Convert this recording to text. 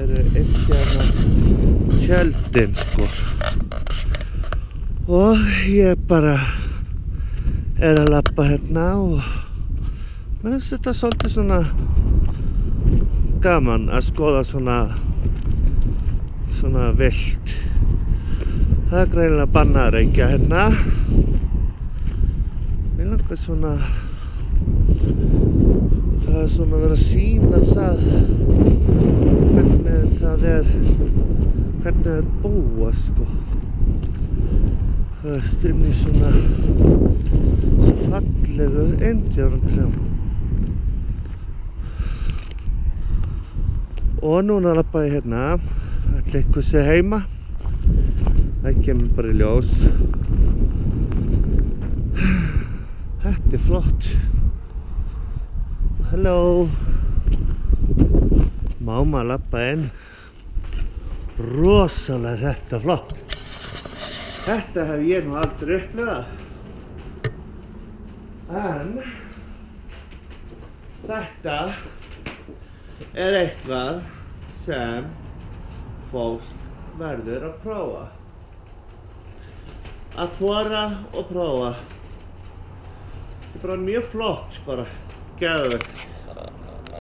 eru indjána tjöldin sko. Og ég bara er að labba hérna og mér finnst þetta svolítið svona gaman að skoða svona vilt. Það er greinilega bannað að reykja hérna. Mér langar svona, það er svona verið að sýna það hvernig það búa sko. Það er inn í svona svo fallegu indjánatrjám. Og núna labba ég hérna, ætli eitthvað sé heima. Það kemur bara í ljós. Þetta er flott. Halló. Má maður labba inn. Rosalega þetta flott. Þetta hef ég nú aldrei upplifað. En þetta er eitthvað sem fólk verður að prófa. Að þora og prófa. Þetta er bara mjög flott, bara geðveikt.